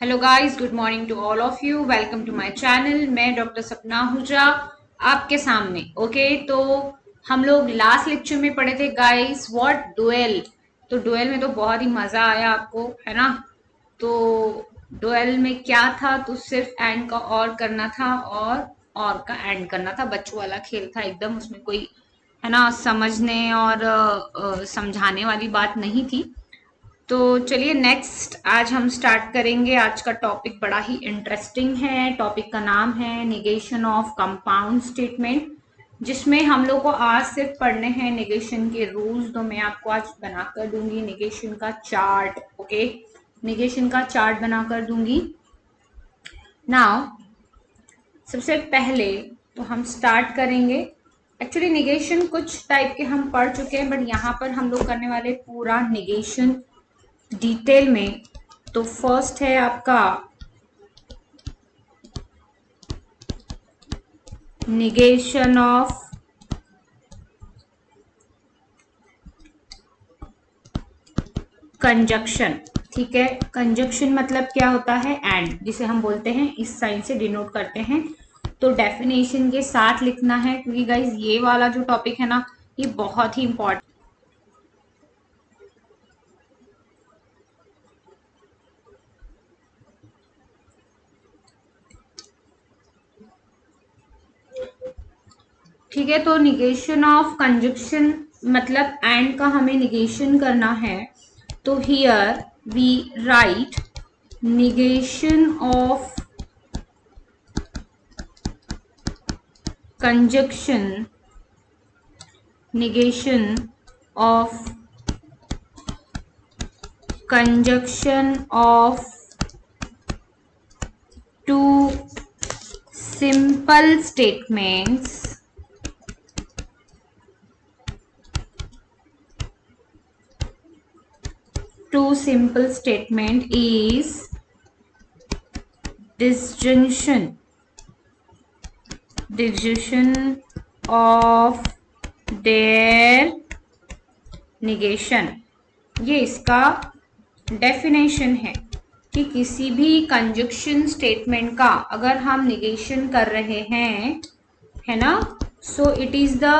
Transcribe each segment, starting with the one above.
Hello guys, good morning to all of you. Welcome to my channel. मैं doctor Sapna Hooja आपके सामने। Okay, तो हम लोग लास्ट लेक्चर में पढ़े थे गाइस व्हाट डुएल। तो डुएल में तो बहुत ही मजा आया आपको, है ना। तो डुएल में क्या था, तो सिर्फ एंड का और करना था और का एंड करना था। बच्चों वाला खेल था एकदम, उसमें कोई है ना समझने और समझाने वाली बात नहीं थी। तो चलिए नेक्स्ट आज हम स्टार्ट करेंगे। आज का टॉपिक बड़ा ही इंटरेस्टिंग है। टॉपिक का नाम है निगेशन ऑफ कंपाउंड स्टेटमेंट, जिसमें हम लोग को आज सिर्फ पढ़ने हैं निगेशन के रूल्स। तो मैं आपको आज बनाकर दूंगी निगेशन का चार्ट। ओके, निगेशन का चार्ट बनाकर दूंगी। नाउ सबसे पहले तो हम स्टार्ट करेंगे। एक्चुअली निगेशन कुछ टाइप के हम पढ़ चुके हैं, बट यहाँ पर हम लोग करने वाले पूरा निगेशन डिटेल में। तो फर्स्ट है आपका निगेशन ऑफ कंजक्शन। ठीक है, कंजक्शन मतलब क्या होता है, एंड, जिसे हम बोलते हैं, इस साइन से डिनोट करते हैं। तो डेफिनेशन के साथ लिखना है, क्योंकि गाइज ये वाला जो टॉपिक है ना, ये बहुत ही इंपॉर्टेंट। ठीक है, तो निगेशन ऑफ कंजक्शन मतलब एंड का हमें निगेशन करना है। तो here we write negation of conjunction, negation of conjunction of two simple statements, two simple statement is disjunction, disjunction of their negation। ये इसका डेफिनेशन है कि किसी भी कंजक्शन स्टेटमेंट का अगर हम निगेशन कर रहे हैं, है ना, so it is the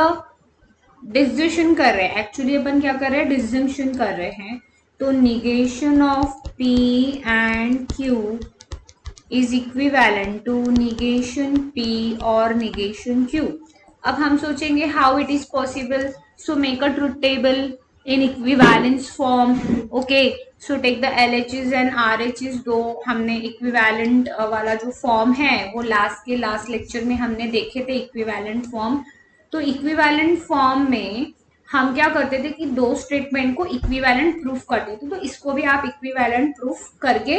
disjunction कर रहे हैं। एक्चुअली अपन क्या कर रहे हैं, डिसजंक्शन कर रहे हैं। तो negation of P and Q is equivalent to negation P और निगेशन क्यू। अब हम सोचेंगे how it is possible. So make a truth table in equivalence form. Okay, so take the LHs and RHs। दो हमने equivalent वाला जो form है वो लास्ट लेक्चर में हमने देखे थे, इक्विवेलेंट फॉर्म। तो इक्विवेलेंट फॉर्म में हम क्या करते थे कि दो स्टेटमेंट को इक्विवेलेंट प्रूफ करते थे। तो इसको भी आप इक्विवेलेंट प्रूफ करके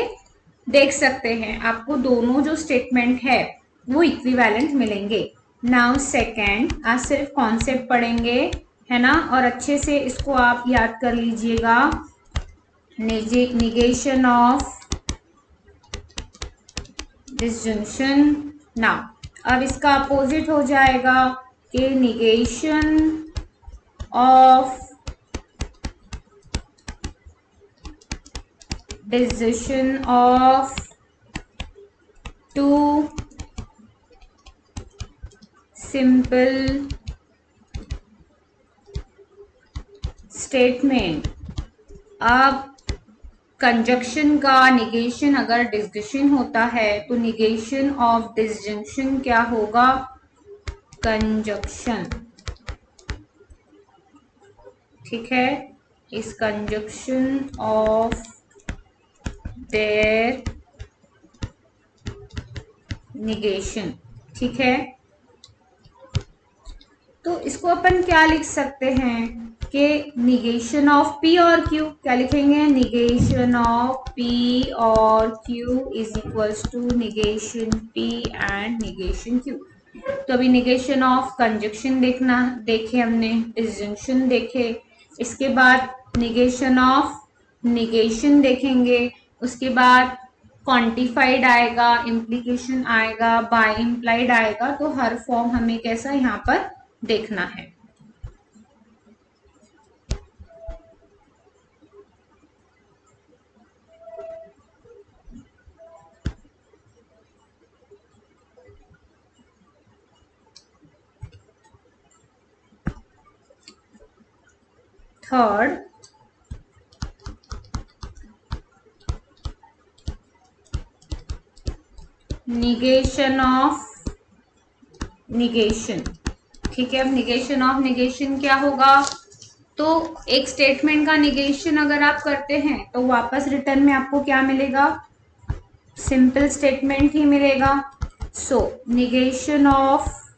देख सकते हैं, आपको दोनों जो स्टेटमेंट है वो इक्विवेलेंट मिलेंगे। नाउ सेकेंड, आज सिर्फ कॉन्सेप्ट पढ़ेंगे, है ना, और अच्छे से इसको आप याद कर लीजिएगा। Negation of disjunction. नाउ अब इसका अपोजिट हो जाएगा कि negation of disjunction of two simple statement. अब कंजक्शन का निगेशन अगर डिसजंक्शन होता है तो निगेशन ऑफ डिसजंक्शन क्या होगा, कंजक्शन। ठीक है, इस कंजक्शन ऑफ देयर निगेशन। ठीक है, तो इसको अपन क्या लिख सकते हैं कि निगेशन ऑफ पी और क्यू, क्या लिखेंगे, निगेशन ऑफ पी और Q is equals to negation P and negation Q. तो अभी निगेशन ऑफ कंजक्शन देखे हमने, डिसजंक्शन देखे, इसके बाद निगेशन ऑफ निगेशन देखेंगे, उसके बाद क्वांटिफाइड आएगा, इम्प्लीकेशन आएगा, बाय इम्प्लाइड आएगा। तो हर फॉर्म हमें कैसा यहाँ पर देखना है। Third, negation of negation. ठीक है, अब निगेशन ऑफ निगेशन क्या होगा? तो एक स्टेटमेंट का निगेशन अगर आप करते हैं तो वापस रिटर्न में आपको क्या मिलेगा? सिंपल स्टेटमेंट ही मिलेगा। So negation of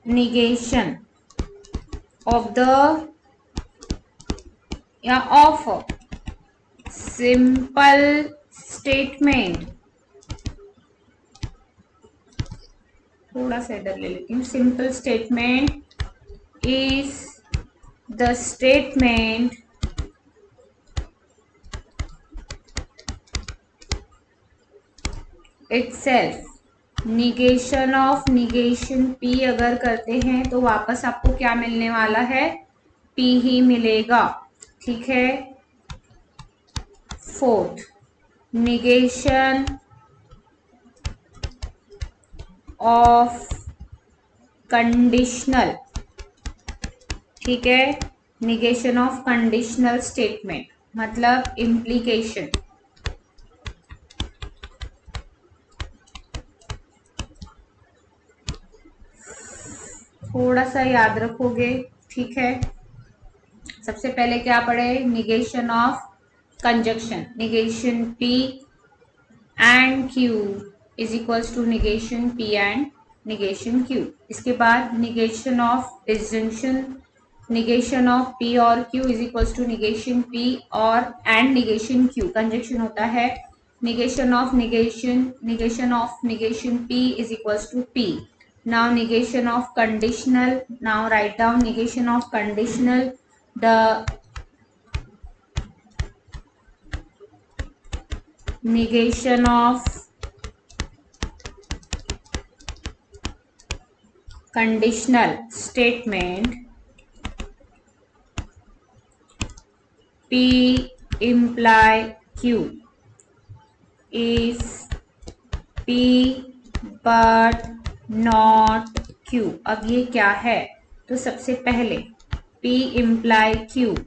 negation of the या ऑफ सिंपल स्टेटमेंट, थोड़ा सा इधर ले लेती हूँ। Simple statement is the statement itself. Negation of negation P अगर करते हैं तो वापस आपको क्या मिलने वाला है? पी ही मिलेगा। ठीक है, फोर्थ, निगेशन ऑफ कंडीशनल। ठीक है, निगेशन ऑफ कंडीशनल स्टेटमेंट मतलब इम्प्लीकेशन। थोड़ा सा याद रखोगे। ठीक है, सबसे पहले क्या पढ़े? Negation of conjunction, negation P and Q is equals to negation P and negation Q. इसके बाद negation of disjunction, negation of P और Q is equals to negation P और एंड निगेशन क्यू। कंजक्शन होता है negation of negation p is equals to p. Now negation of conditional, now write down negation of conditional. The negation of conditional statement p imply q is p but not q। अब ये क्या है? तो सबसे पहले p imply q,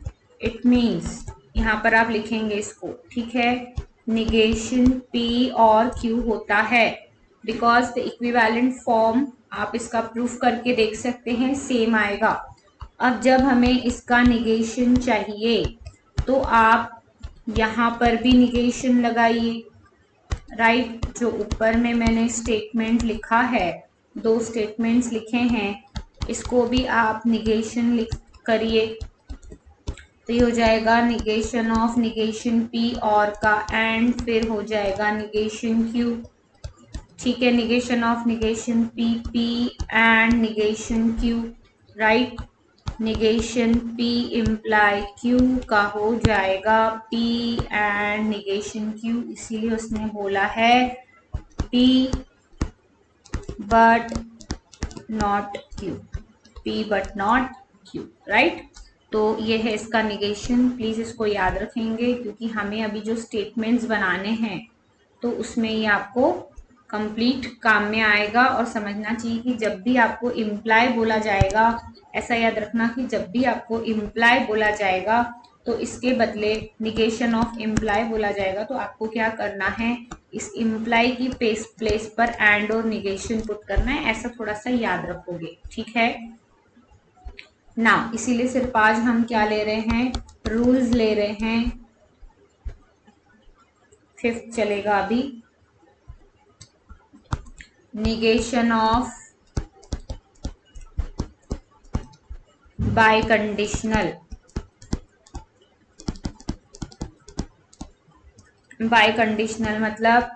it means यहाँ पर आप लिखेंगे इसको। ठीक है, निगेशन p और q होता है बिकॉज द इक्विवेलेंट फॉर्म आप इसका प्रूफ करके देख सकते हैं, सेम आएगा। अब जब हमें इसका निगेशन चाहिए तो आप यहाँ पर भी निगेशन लगाइए। राइट, जो ऊपर में मैंने स्टेटमेंट लिखा है, दो स्टेटमेंट्स लिखे हैं, इसको भी आप निगेशन लिख करिए। तो ये हो जाएगा निगेशन ऑफ निगेशन पी और का एंड फिर हो जाएगा निगेशन क्यू। ठीक है, negation of negation P, P and negation Q. Right, negation P imply Q का हो जाएगा P एंड निगेशन Q, इसीलिए उसने बोला है P but not Q, P but not Q। Right, तो ये है इसका निगेशन। प्लीज इसको याद रखेंगे क्योंकि हमें अभी जो स्टेटमेंट्स बनाने हैं तो उसमें ये आपको कंप्लीट काम में आएगा। और समझना चाहिए कि जब भी आपको इम्प्लाई बोला जाएगा, ऐसा याद रखना कि जब भी आपको इम्प्लाई बोला जाएगा तो इसके बदले निगेशन ऑफ इम्प्लाई बोला जाएगा तो आपको क्या करना है? इस इम्प्लाई की प्लेस पर एंड और निगेशन पुट करना है। ऐसा थोड़ा सा याद रखोगे। ठीक है ना, इसीलिए सिर्फ आज हम क्या ले रहे हैं? रूल्स ले रहे हैं। फिफ्थ चलेगा अभी, negation of biconditional। biconditional मतलब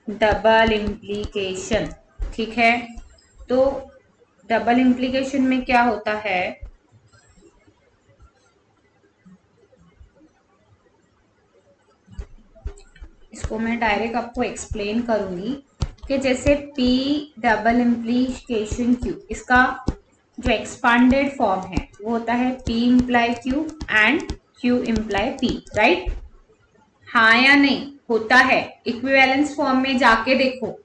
डबल इम्प्लीकेशन। ठीक है, तो डबल इम्प्लीकेशन में क्या होता है? इसको मैं डायरेक्ट आपको एक्सप्लेन करूंगी कि जैसे P डबल इम्प्लीकेशन Q, इसका जो एक्सपांडेड फॉर्म है वो होता है P imply Q and Q imply P। Right, हाँ या नहीं? होता है। इक्विवेलेंस फॉर्म में जाके देखो,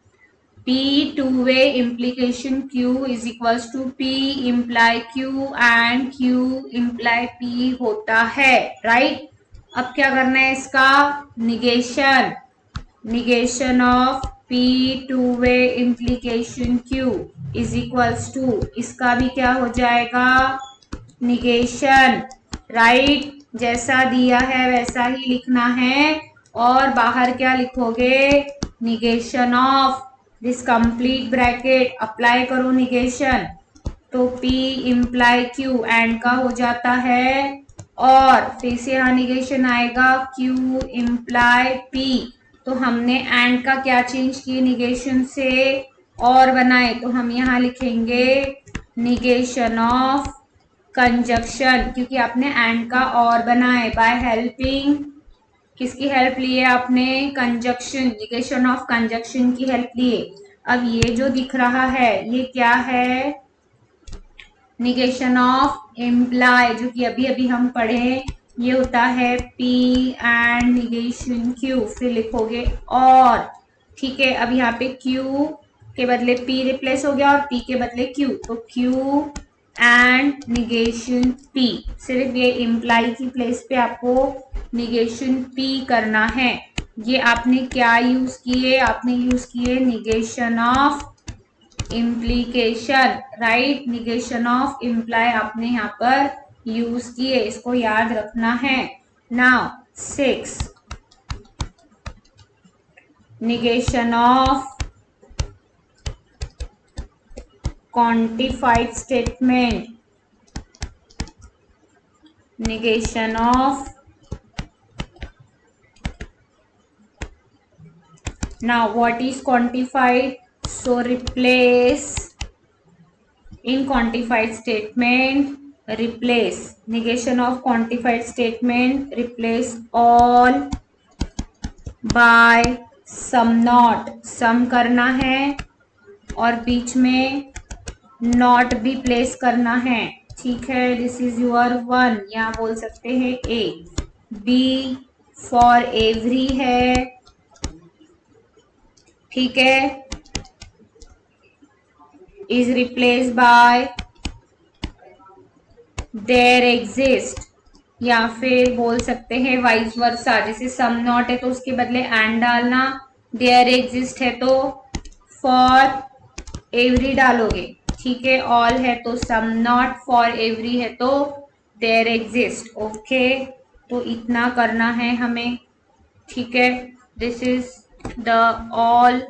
P two-way implication Q is equals to P imply Q and Q imply P होता है, राइट। अब क्या करना है इसका negation, negation of P two-way implication Q is equals to, इसका भी क्या हो जाएगा निगेशन, राइट। जैसा दिया है वैसा ही लिखना है और बाहर क्या लिखोगे negation of this complete bracket, apply करो निगेशन, तो P इम्प्लाई Q एंड का हो जाता है और फिर से यहाँ निगेशन आएगा Q इम्प्लाई P, तो हमने एंड का क्या चेंज किए निगेशन से और बनाए, तो हम यहाँ लिखेंगे निगेशन ऑफ कंजक्शन, क्योंकि आपने एंड का और बनाए बाय हेल्पिंग, किसकी हेल्प लिए आपने कंजक्शन, निगेशन ऑफ कंजक्शन की हेल्प लिए। अब ये जो दिख रहा है ये क्या है निगेशन ऑफ इम्प्लाई, जो कि अभी अभी हम पढ़े, ये होता है P एंड निगेशन Q, फिर लिखोगे और, ठीक है। अब यहाँ पे Q के बदले P रिप्लेस हो गया और P के बदले Q, तो Q एंड निगेशन P, सिर्फ ये इम्प्लाई की प्लेस पे आपको निगेशन P करना है। ये आपने क्या यूज किए, आपने यूज किए negation of implication, right. Negation of imply आपने यहाँ पर यूज किए, इसको याद रखना है। Now 6 negation of quantified statement, negation of, now what is quantified, so replace in quantified statement, replace negation of quantified statement, replace all by some not, सम करना है और बीच में नॉट भी प्लेस करना है, ठीक है। दिस इज योर 1, या बोल सकते हैं A, B फॉर एवरी है, ठीक है, is replace by there exist, या फिर बोल सकते हैं वाइस वर्सा, जैसे सम नॉट है तो उसके बदले एंड डालना, देयर एग्जिस्ट है तो फॉर एवरी डालोगे, ठीक है। ऑल है तो सम नॉट, फॉर एवरी है तो देयर एग्जिस्ट, ओके। तो इतना करना है हमें, ठीक है। This is the all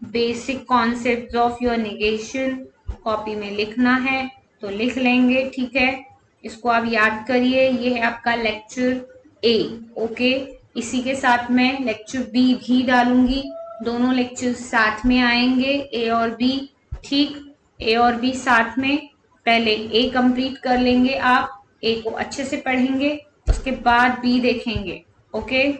basic concept of your negation, copy में लिखना है तो लिख लेंगे, ठीक है। इसको आप याद करिए, ये है आपका लेक्चर A, ओके। इसी के साथ मैं लेक्चर B भी डालूंगी, दोनों लेक्चर साथ में आएंगे A और B, ठीक। A और B साथ में, पहले A कंप्लीट कर लेंगे, आप A को अच्छे से पढ़ेंगे, उसके बाद B देखेंगे, ओके।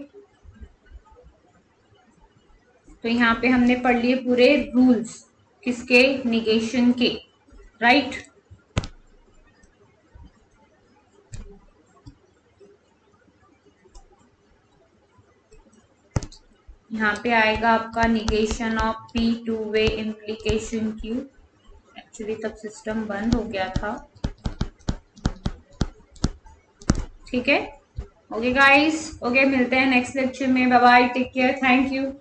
तो यहाँ पे हमने पढ़ लिए पूरे रूल्स किसके निगेशन के, राइट। यहाँ पे आएगा आपका negation of P two way implication Q, actually तब सिस्टम बंद हो गया था, ठीक है। ओके गाइस, ओके, मिलते हैं नेक्स्ट लेक्चर में, bye bye, take care, thank you.